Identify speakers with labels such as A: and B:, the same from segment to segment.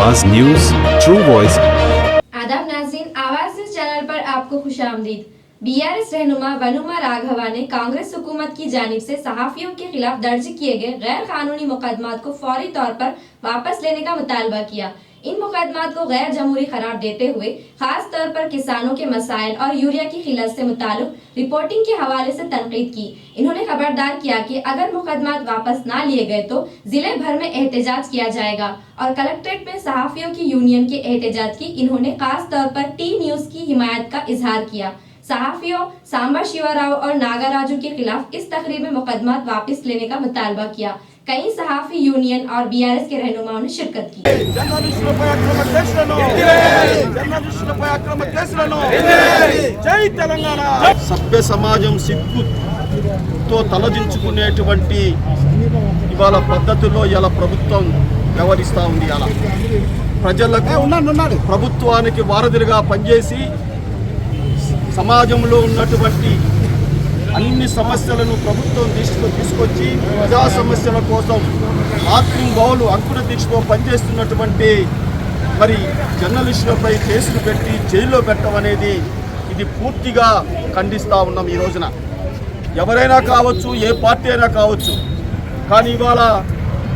A: आवाज news, true voice.
B: आदाब नाज़रीन, आवाज न्यूज चैनल पर आपको खुशामदीद। बीआरएस रहनुमा वनुमा राघवा ने कांग्रेस हुकूमत की जानिब से सहाफियों के खिलाफ दर्ज किए गए गैर कानूनी मुकदमात को फौरी तौर पर वापस लेने का मुतालबा किया। इन मुकदमात को गैर जमहूरी करार देते हुए खास तौर पर किसानों के मसाइल और यूरिया की खिलत से मुताल्लिक रिपोर्टिंग के हवाले से तनकीद की। इन्होंने खबरदार किया कि अगर मुकदमात वापस ना लिए गए तो जिले भर में एहतजाज किया जाएगा और कलेक्ट्रेट में सहाफियों की यूनियन के एहतजाज की इन्होंने खास तौर पर टी न्यूज की हिमायत का इजहार किया। सहाफियों सांबा शिवराव और नागाराजू के खिलाफ इस तकरीब में मुकदमात वापस लेने का मुतालबा किया। कई सहाफी यूनियन और बीआरएस के रहनुमाओं ने शिरकत की।
C: సభ్య సమాజం సిగ్గుతో తలదించుకునేటువంటి ఇవాళ పద్ధతిలో ఇలా ప్రభుత్వం వ్యవహరిస్తూ ఉంది. అలా ప్రజలకు ప్రభుత్వానికి వారధిగా పనిచేసి సమాజంలో ఉన్నటువంటి అన్ని సమస్యలను ప్రభుత్వం దృష్టిలో తీసుకొచ్చి ప్రజా సమస్యల కోసం ఆత్మీయులు అంకుర దీక్షతో పనిచేస్తున్నటువంటి మరి జర్నలిస్టులపై కేసులు పెట్టి జైల్లో పెట్టడం అనేది ఇది పూర్తిగా ఖండిస్తూ ఉన్నాం. ఈ రోజున ఎవరైనా కావచ్చు, ఏ పార్టీ అయినా కావచ్చు, కానీ ఇవాళ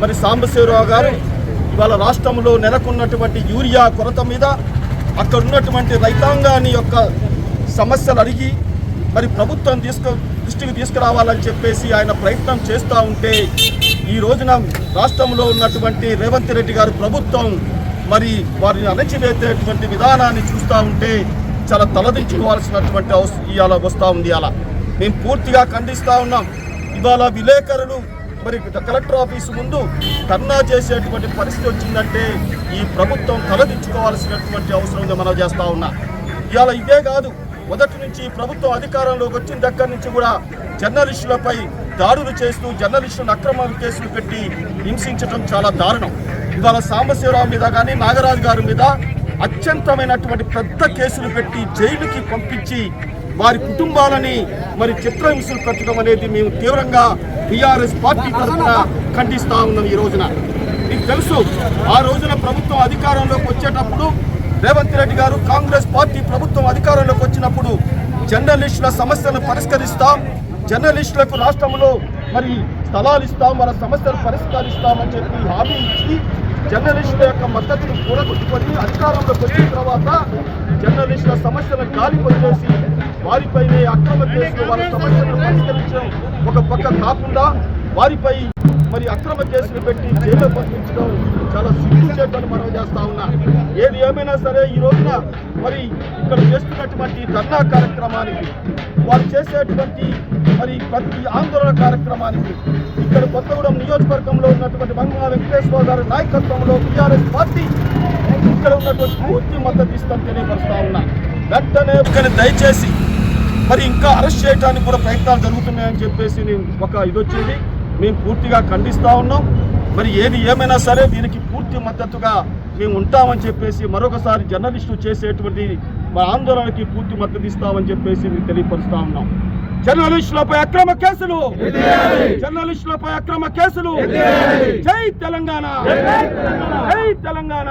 C: మరి సాంబశివరావు గారు ఇవాళ రాష్ట్రంలో నెలకొన్నటువంటి యూరియా కొరత మీద అక్కడ ఉన్నటువంటి రైతాంగాన్ని యొక్క సమస్యలు అడిగి మరి ప్రభుత్వం దృష్టికి తీసుకురావాలని చెప్పేసి ఆయన ప్రయత్నం చేస్తూ ఉంటే ఈ రోజున రాష్ట్రంలో ఉన్నటువంటి రేవంత్ రెడ్డి గారి ప్రభుత్వం మరి వారిని అణచివేసేటువంటి విధానాన్ని చూస్తూ ఉంటే చాలా తలదించుకోవాల్సినటువంటి ఇవాళ వస్తూ ఉంది. అలా మేము పూర్తిగా ఖండిస్తూ ఉన్నాం. ఇవాళ విలేకరులు మరి కలెక్టర్ ఆఫీసు ముందు ధర్నా చేసేటువంటి పరిస్థితి వచ్చిందంటే ఈ ప్రభుత్వం తలదించుకోవాల్సినటువంటి అవసరం ఉంది మనం చేస్తూ ఉన్నా. ఇవాళ ఇదే కాదు, మొదటి నుంచి ప్రభుత్వం అధికారంలోకి వచ్చిన దగ్గర నుంచి కూడా జర్నలిస్టులపై దాడులు చేస్తూ జర్నలిస్టులను అక్రమ కేసులు పెట్టి హింసించడం చాలా దారుణం. ఇవాళ సాంబశివరావు మీద కానీ నాగరాజు గారి మీద అత్యంతమైనటువంటి పెద్ద కేసులు పెట్టి జైలుకి పంపించి వారి కుటుంబాలని మరి చిత్రహింసలు పెట్టడం అనేది మేము తీవ్రంగా టీఆర్ఎస్ పార్టీ తరఫున ఖండిస్తూ ఉన్నాం. ఈ రోజున మీకు తెలుసు, ఆ రోజున ప్రభుత్వం అధికారంలోకి వచ్చేటప్పుడు రేవంత్ రెడ్డి గారు కాంగ్రెస్ పార్టీ ప్రభుత్వం అధికారంలోకి వచ్చినప్పుడు జర్నలిస్టుల సమస్యలను పరిష్కరిస్తాం, జర్నలిస్టులకు రాష్ట్రంలో మరి స్థలాలు ఇస్తాం, వాళ్ళ సమస్యలు పరిష్కరిస్తామని చెప్పి హామీ ఇచ్చి జర్నలిస్టుల యొక్క మద్దతును కూడగొట్టుకొని అధికారంలోకి వచ్చిన తర్వాత జర్నలిస్టుల సమస్యలను గాలి వదిలేసి వారిపైనే అక్రమ కేసులు వాళ్ళ సమస్యలను పరిష్కరించడం ఒక పక్క కాకుండా వారిపై మరి అక్రమ కేసులు పెట్టి జైల్లో పంపించడం చాలా సిగ్గుచేటని మనం చేస్తా ఉన్నా. ఏది ఏమైనా సరే ఈ రోజున మరి ఇక్కడ చేస్తున్నటువంటి ధర్నా కార్యక్రమానికి, వారు చేసేటువంటి మరి ప్రతి ఆందోళన కార్యక్రమానికి ఇక్కడ కొత్తగూడెం నియోజకవర్గంలో ఉన్నటువంటి మంగళ వెంకటేశ్వర గారి నాయకత్వంలో టీఆర్ఎస్ పార్టీ ఇక్కడ ఉన్నటువంటి పూర్తి మద్దతు ఇస్తామని తెలియపరుస్తా ఉన్నా. వెంటనే దయచేసి మరి ఇంకా అరెస్ట్ చేయడానికి కూడా ప్రయత్నాలు జరుగుతున్నాయని చెప్పేసి ఒక ఇదొచ్చింది. మేము పూర్తిగా ఖండిస్తూ ఉన్నాం. మరి ఏది ఏమైనా సరే దీనికి పూర్తి మద్దతుగా మేము ఉంటామని చెప్పేసి మరొకసారి జర్నలిస్టులు చేసేటువంటి ఆందోళనకి పూర్తి మద్దతు ఇస్తామని చెప్పేసి తెలియపరుస్తూ ఉన్నాం. జర్నలిస్టులపై అక్రమ కేసులు, జర్నలిస్టులపై అక్రమ కేసులు. జై తెలంగాణ, జై తెలంగాణ.